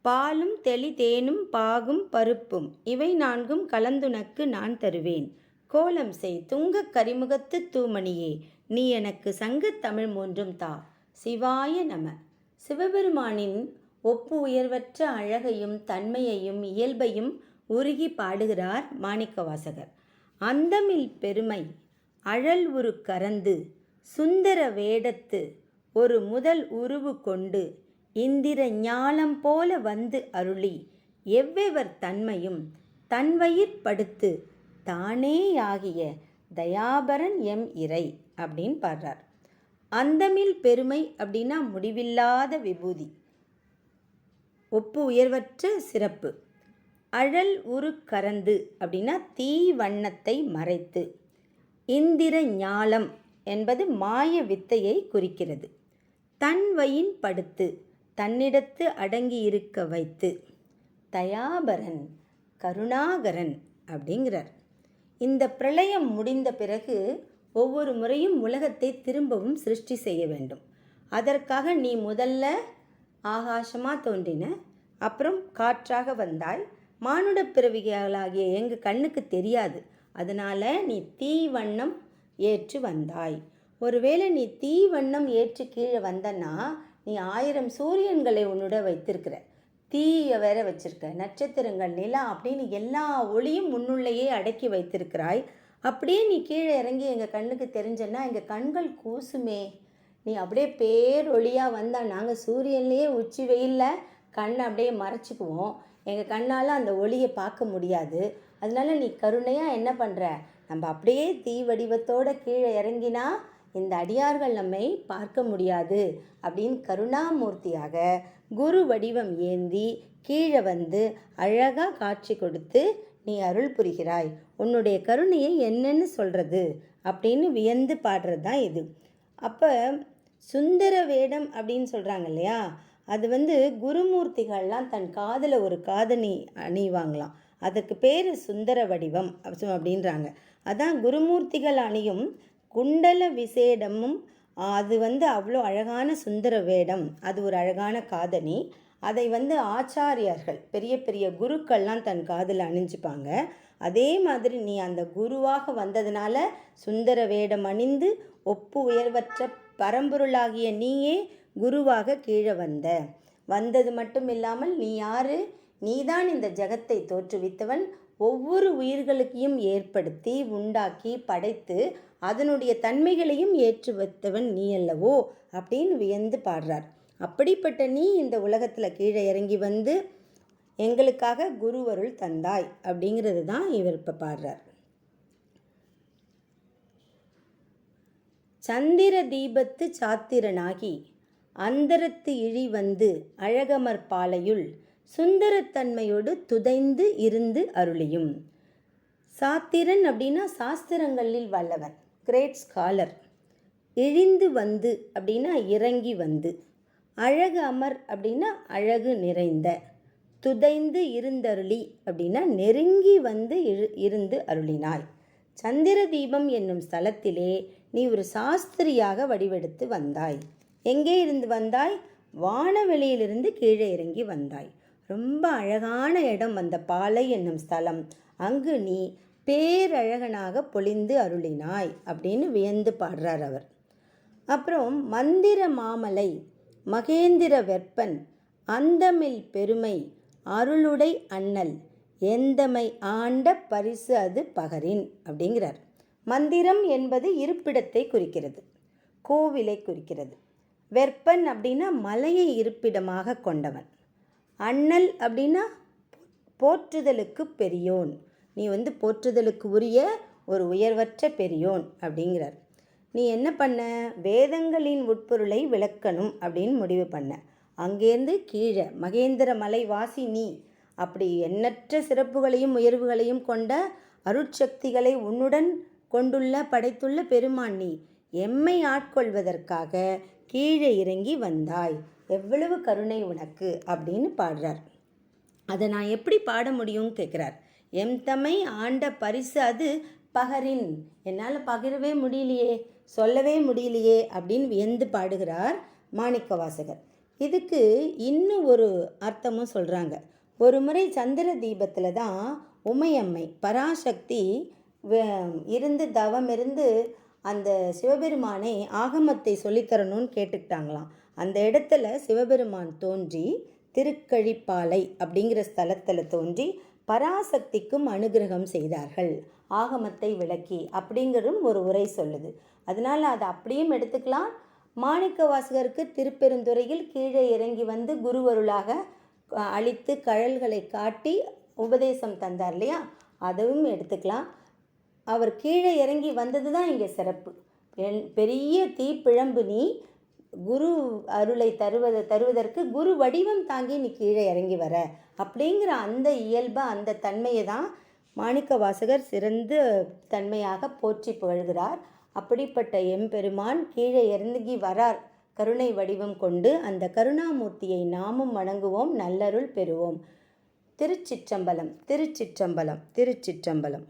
பாலும் தெளி தேனும் பாகும் பருப்பும் இவை நான்கும் கலந்துனக்கு நான் தருவேன். கோலம் செய் துங்கக் கரிமுகத்து தூமணியே, நீ எனக்கு சங்கத் தமிழ் மூன்றும் தா. சிவாய நம. சிவபெருமானின் ஒப்பு உயர்வற்ற அழகையும் தன்மையையும் இயல்பையும் உருகி பாடுகிறார் மாணிக்கவாசகர். அந்தமில் பெருமை அழல் உரு கரந்து சுந்தர வேடத்து ஒரு முதல் உருவு கொண்டு இந்திர ஞாலம் போல வந்து அருளி எவ்வெவர் தன்மையும் தன்வயிற்படுத்து தானேயாகிய தயாபரன் எம் இறை அப்படின்னு பாடுறார். அந்தமில் பெருமை அப்படின்னா முடிவில்லாத விபூதி, ஒப்பு உயர்வற்ற சிறப்பு. அழல் உரு கரந்து அப்படின்னா தீ வண்ணத்தை மறைத்து. இந்திர ஞாலம் என்பது மாய வித்தையை குறிக்கிறது. தன்வயின் படுத்து தன்னிடத்து அடங்கி இருக்க வைத்து. தயாபரன் கருணாகரன் அப்படிங்கிறார். இந்த பிரளயம் முடிந்த பிறகு ஒவ்வொரு முறையும் உலகத்தை திரும்பவும் சிருஷ்டி செய்ய வேண்டும். அதற்காக நீ முதல்ல ஆகாசமாக தோன்றின, அப்புறம் காற்றாக வந்தாய். மானுட பிறவிகளாகிய எங்கள் கண்ணுக்கு தெரியாது, அதனால் நீ தீ வண்ணம் ஏற்று வந்தாய். ஒருவேளை நீ தீ வண்ணம் ஏற்று கீழே வந்தன்னா நீ 1000 சூரியன்களை உன்னோட வைத்திருக்கிற, தீயை வேற வச்சிருக்க, நட்சத்திரங்கள், நிலா அப்படின்னு எல்லா ஒளியும் முன்னுள்ளேயே அடக்கி வைத்திருக்கிறாய். அப்படியே நீ கீழே இறங்கி எங்கள் கண்ணுக்கு தெரிஞ்சன்னா எங்கள் கண்கள் கூசுமே. நீ அப்படியே பேரொளியாக வந்தால் நாங்கள் சூரியன்லேயே உச்சி வெயிலில் கண்ணை அப்படியே மறைச்சிக்குவோம், எங்கள் கண்ணால் அந்த ஒளியை பார்க்க முடியாது. அதனால நீ கருணையாக என்ன பண்ணுற, நம்ம அப்படியே தீ வடிவத்தோடு கீழே இறங்கினா இந்த அடியார்கள் நம்மை பார்க்க முடியாது அப்படின்னு கருணாமூர்த்தியாக குரு வடிவம் ஏந்தி கீழே வந்து அழகாக காட்சி கொடுத்து நீ அருள் புரிகிறாய். உன்னுடைய கருணையை என்னன்னு சொல்கிறது அப்படின்னு வியந்து பாடுறது தான் இது. அப்போ சுந்தர வேடம் அப்படின்னு சொல்கிறாங்க இல்லையா, அது குருமூர்த்திகள்லாம் தன் காதில் ஒரு காதணி அணிவாங்களாம். அதற்கு பேர் சுந்தர வடிவம் அப்படின்றாங்க. அதான் குருமூர்த்திகள் அணியும் குண்டல விசேடமும். அது அவ்வளோ அழகான சுந்தர வேடம், அது ஒரு அழகான காதணி. அதை ஆச்சாரியார்கள் பெரிய பெரிய குருக்கள்லாம் தன் காதில் அணிஞ்சிப்பாங்க. அதே மாதிரி நீ அந்த குருவாக வந்ததுனால சுந்தர வேடம் அணிந்து ஒப்பு உயர்வற்ற பரம்பொருளாகிய நீயே குருவாக கீழே வந்தது மட்டும் இல்லாமல் நீ யாரு, நீதான் இந்த ஜகத்தை தோற்றுவித்தவன், ஒவ்வொரு உயிர்களுக்கையும் ஏற்படுத்தி உண்டாக்கி படைத்து அதனுடைய தன்மைகளையும் ஏற்று வைத்தவன் நீ அல்லவோ அப்படின்னு வியந்து பாடுறார். அப்படிப்பட்ட நீ இந்த உலகத்தில் கீழே இறங்கி வந்து எங்களுக்காக குருவருள் தந்தாய் அப்படிங்கிறது தான் இவர் இப்போ பாடுறார். சந்திர தீபத்து சாத்திரனாகி அந்தரத்து இழி வந்து அழகமர் பாலையுள் சுந்தரத்தன்மையோடு துதைந்து இருந்து அருளியும். சாத்திரன் அப்படின்னா சாஸ்திரங்களில் வல்லவன், கிரேட் ஸ்காலர். இழிந்து வந்து அப்படின்னா இறங்கி வந்து. அழகு அமர் அப்படின்னா அழகு நிறைந்த. துதைந்து இருந்தருளி அப்படின்னா நெருங்கி வந்து இருந்து அருளினாய். சந்திர தீபம் என்னும் ஸ்தலத்திலே நீ ஒரு சாஸ்திரியாக வடிவெடுத்து வந்தாய். எங்கே இருந்து வந்தாய்? வானவெளியிலிருந்து கீழே இறங்கி வந்தாய். ரொம்ப அழகான இடம் அந்த பாலை என்னும் ஸ்தலம். அங்கு நீ பேரழகனாக பொழிந்து அருளினாய் அப்படின்னு வியந்து பாடுறார் அவர். அப்புறம் மந்திர மாமலை மகேந்திர வெப்பன் அந்தமில் பெருமை அருளுடை அண்ணல் எந்தமை ஆண்ட பரிசு அது பகரின் அப்படிங்கிறார். மந்திரம் என்பது இருப்பிடத்தை குறிக்கிறது, கோவிலை குறிக்கிறது. வெப்பன் அப்படின்னா மலையை இருப்பிடமாக கொண்டவன். அண்ணல் அப்படின்னா போற்றுதலுக்கு பெரியோன், நீ போற்றுதலுக்கு உரிய ஒரு உயர்வற்ற பெரியோன் அப்படிங்கிறார். நீ என்ன பண்ண, வேதங்களின் உட்பொருளை விளக்கணும் அப்படின்னு முடிவு பண்ண. அங்கேருந்து கீழே மகேந்திர மலை வாசி நீ. அப்படி எண்ணற்ற சிறப்புகளையும் உயர்வுகளையும் கொண்ட அருட்சக்திகளை உன்னுடன் கொண்டுள்ள படைத்துள்ள பெருமான் நீ. எம்மை ஆட்கொள்வதற்காக கீழே இறங்கி வந்தாய், எவ்வளவு கருணை உனக்கு அப்படின்னு பாடுறார். அதை நான் எப்படி பாட முடியும்னு கேட்குறார். எம் தம்மை ஆண்ட பரிசு அது பகரின், என்னால் பகிரவே முடியலையே, சொல்லவே முடியலையே அப்படின்னு வியந்து பாடுகிறார் மாணிக்கவாசகர். இதுக்கு இன்னும் ஒரு அர்த்தமும் சொல்கிறாங்க. ஒரு முறை சந்திர தீபத்தில் தான் உமையம்மை பராசக்தி இருந்து தவம் இருந்து அந்த சிவபெருமானை ஆகமத்தை சொல்லித்தரணும்னு கேட்டுக்கிட்டாங்களாம். அந்த இடத்துல சிவபெருமான் தோன்றி திருக்கழிப்பாலை அப்படிங்கிற ஸ்தலத்தில் தோன்றி பராசக்திக்கும் அனுகிரகம் செய்தார்கள் ஆகமத்தை விளக்கி அப்படிங்கிறதும் ஒரு உரை சொல்லுது. அதனால் அதை அப்படியும் எடுத்துக்கலாம். மாணிக்க வாசகருக்கு திருப்பெருந்துறையில் கீழே இறங்கி வந்து குருவருளாக அழித்து கழல்களை காட்டி உபதேசம் தந்தார் இல்லையா, அதுவும் எடுத்துக்கலாம். அவர் கீழே இறங்கி வந்தது தான் இங்கே சிறப்பு. பெரிய தீப்பிழம்பு நீ குரு அருளை தருவதற்கு குரு வடிவம் தாங்கி நீ கீழே இறங்கி வர அப்படிங்கிற அந்த இயல்பை அந்த தன்மையை தான் மாணிக்க வாசகர் சிறந்த தன்மையாக போற்றி புகழ்கிறார். அப்படிப்பட்ட எம்பெருமான் கீழே இறங்கி வரார் கருணை வடிவம் கொண்டு. அந்த கருணாமூர்த்தியை நாமும் வணங்குவோம், நல்லருள் பெறுவோம். திருச்சிற்றம்பலம், திருச்சிற்றம்பலம், திருச்சிற்றம்பலம்.